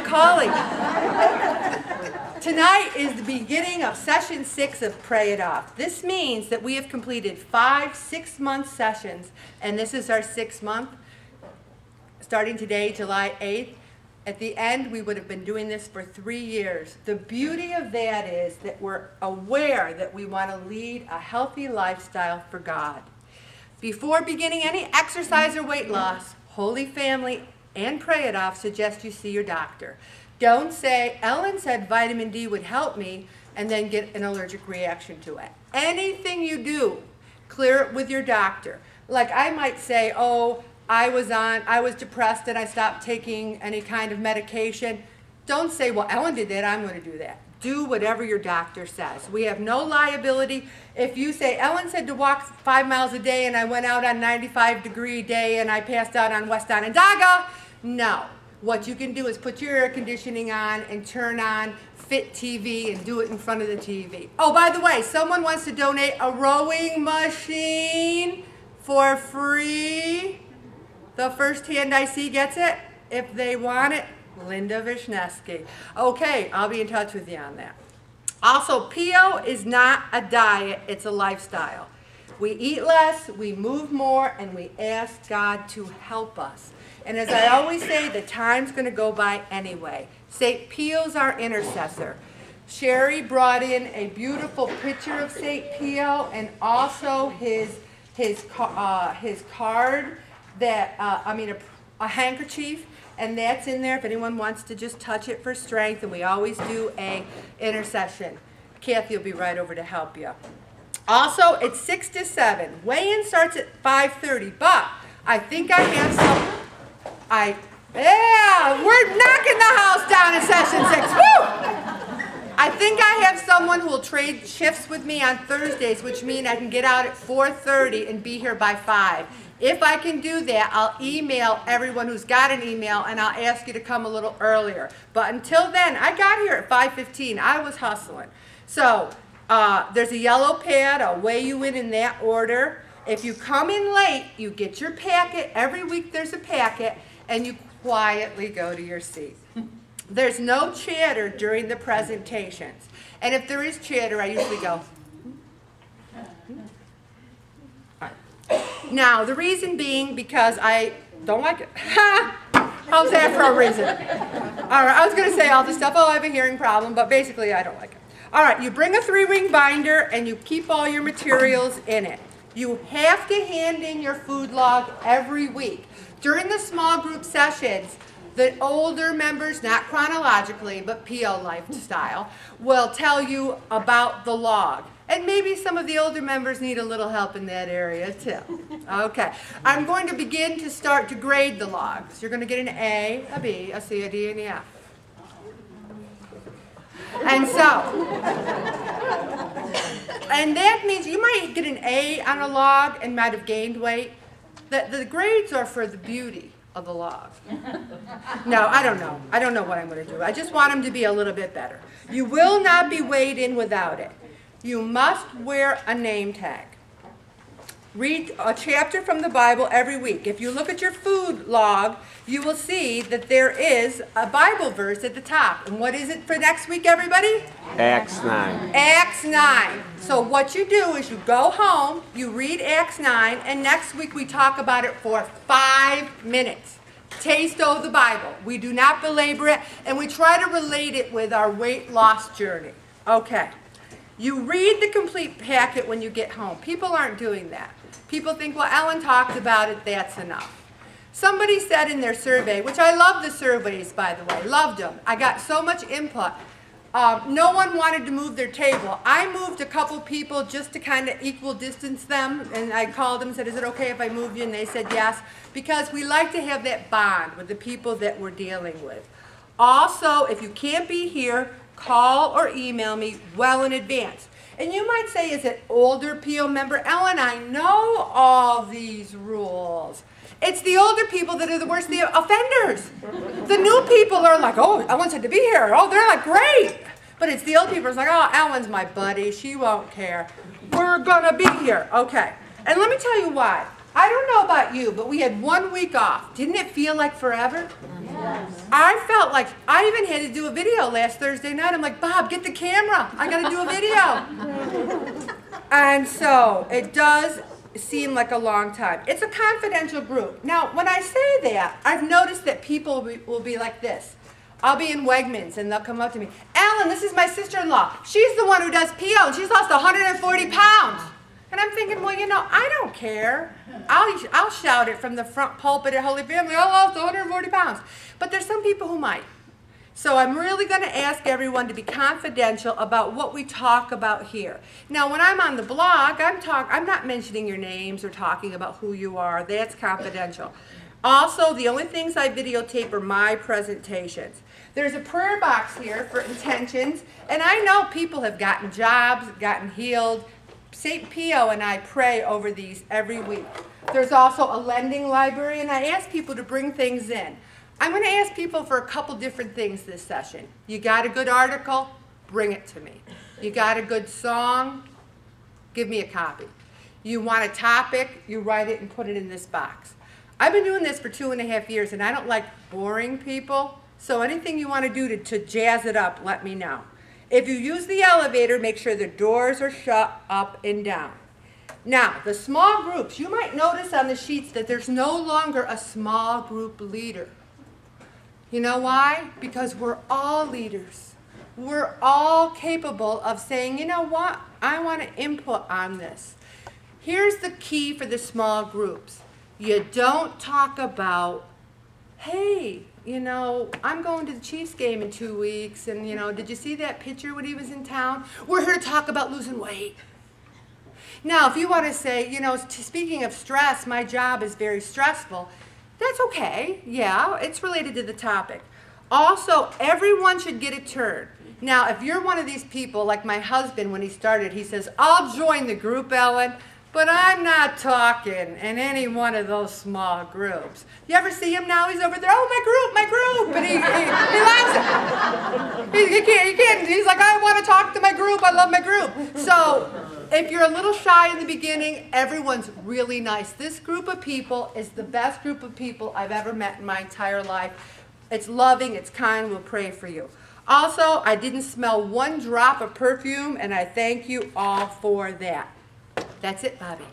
McCauley. Tonight is the beginning of session 6 of Pray It Off. This means that we have completed 5 6-month sessions, and this is our 6th month, starting today, July 8th. At the end, we would have been doing this for 3 years. The beauty of that is that we're aware that we want to lead a healthy lifestyle for God. Before beginning any exercise or weight loss, Holy Family and Pray It Off suggest you see your doctor. Don't say, Ellen said vitamin D would help me, and then get an allergic reaction to it. Anything you do, clear it with your doctor. Like I might say, oh, I was depressed and I stopped taking any kind of medication. Don't say, well, Ellen did that, I'm going to do that. Do whatever your doctor says. We have no liability. If you say, Ellen said to walk 5 miles a day and I went out on a 95-degree day and I passed out on West Onondaga, no. What you can do is put your air conditioning on and turn on Fit TV and do it in front of the TV. Oh, by the way, someone wants to donate a rowing machine for free. The first hand I see gets it. If they want it, Linda Vishneski. Okay, I'll be in touch with you on that. Also, PO is not a diet, it's a lifestyle. We eat less, we move more, and we ask God to help us. And as I always say, the time's going to go by anyway. St. Pio's our intercessor. Sherry brought in a beautiful picture of St. Pio and also his card, that a handkerchief, and that's in there if anyone wants to just touch it for strength. And we always do a intercession. Kathy will be right over to help you. Also, it's 6 to 7. Weigh-in starts at 5:30, but I think I have some. We're knocking the house down in session 6. Woo! I think I have someone who will trade shifts with me on Thursdays, which means I can get out at 4:30 and be here by 5. If I can do that, I'll email everyone who's got an email, and I'll ask you to come a little earlier. But until then, I got here at 5:15. I was hustling. So there's a yellow pad. I'll weigh you in that order. If you come in late, you get your packet. Every week there's a packet, and you quietly go to your seat. There's no chatter during the presentations. And if there is chatter, I usually go. Now, the reason being because I don't like it. How's that for a reason? All right, I was going to say all this stuff. Oh, I have a hearing problem, but basically I don't like it. All right, you bring a 3-ring binder and you keep all your materials in it. You have to hand in your food log every week. During the small group sessions, the older members, not chronologically, but PO lifestyle, will tell you about the log. And maybe some of the older members need a little help in that area too. Okay, I'm going to begin to start to grade the logs. You're going to get an A, a B, a C, a D, and an F. And that means you might get an A on a log and might have gained weight. The grades are for the beauty of the log. No, I don't know. I don't know what I'm going to do. I just want them to be a little bit better. You will not be weighed in without it. You must wear a name tag. Read a chapter from the Bible every week. If you look at your food log, you will see that there is a Bible verse at the top. And what is it for next week, everybody? Acts 9. Acts 9. So what you do is you go home, you read Acts 9, and next week we talk about it for 5 minutes. Taste of the Bible. We do not belabor it, and we try to relate it with our weight loss journey. Okay. You read the complete packet when you get home. People aren't doing that. People think, well, Ellen talked about it, that's enough. Somebody said in their survey, which I love the surveys, by the way, loved them. I got so much input. No one wanted to move their table. I moved a couple people just to kind of equal distance them, and I called them and said, is it okay if I move you? And they said yes, because we like to have that bond with the people that we're dealing with. Also, if you can't be here, call or email me well in advance. And you might say, is it older PO member? Ellen, I know all these rules. It's the older people that are the worst, the offenders. The new people are like, oh, Ellen said to be here. Oh, they're like, great. But it's the old people. It's like, oh, Ellen's my buddy. She won't care. We're going to be here. Okay. And let me tell you why. I don't know about you, but we had 1 week off. Didn't it feel like forever? I felt like, I even had to do a video last Thursday night. I'm like, Bob, get the camera. I got to do a video. And so it does seem like a long time. It's a confidential group. Now, when I say that, I've noticed that people will be like this. I'll be in Wegmans and they'll come up to me, Ellen, this is my sister-in-law. She's the one who does PO and she's lost 140 pounds. And I'm thinking, well, you know, I don't care. I'll shout it from the front pulpit at Holy Family, I lost 140 pounds. But there's some people who might. So I'm really going to ask everyone to be confidential about what we talk about here. Now, when I'm on the blog, I'm not mentioning your names or talking about who you are. That's confidential. Also, the only things I videotape are my presentations. There's a prayer box here for intentions, and I know people have gotten jobs, gotten healed. St. Pio and I pray over these every week. There's also a lending library, and I ask people to bring things in. I'm going to ask people for a couple different things this session. You got a good article? Bring it to me. You got a good song? Give me a copy. You want a topic? You write it and put it in this box. I've been doing this for 2.5 years, and I don't like boring people, so anything you want to do to jazz it up, let me know. If you use the elevator, make sure the doors are shut up and down. Now, the small groups, you might notice on the sheets that there's no longer a small group leader. You know why? Because we're all leaders. We're all capable of saying, you know what, I want to input on this. Here's the key for the small groups. You don't talk about, hey, you know, I'm going to the Chiefs game in 2 weeks, and, you know, did you see that picture when he was in town? We're here to talk about losing weight. Now, if you want to say, you know, speaking of stress, my job is very stressful, that's okay. Yeah, it's related to the topic. Also, everyone should get a turn. Now, if you're one of these people, like my husband, when he started, he says, I'll join the group, Ellen, but I'm not talking in any one of those small groups. You ever see him now? He's over there, oh, my group, and he loves it. He can't, he's like, I want to talk to my group, I love my group. So, if you're a little shy in the beginning, everyone's really nice. This group of people is the best group of people I've ever met in my entire life. It's loving, it's kind, we'll pray for you. Also, I didn't smell one drop of perfume, and I thank you all for that. That's it, Bobby.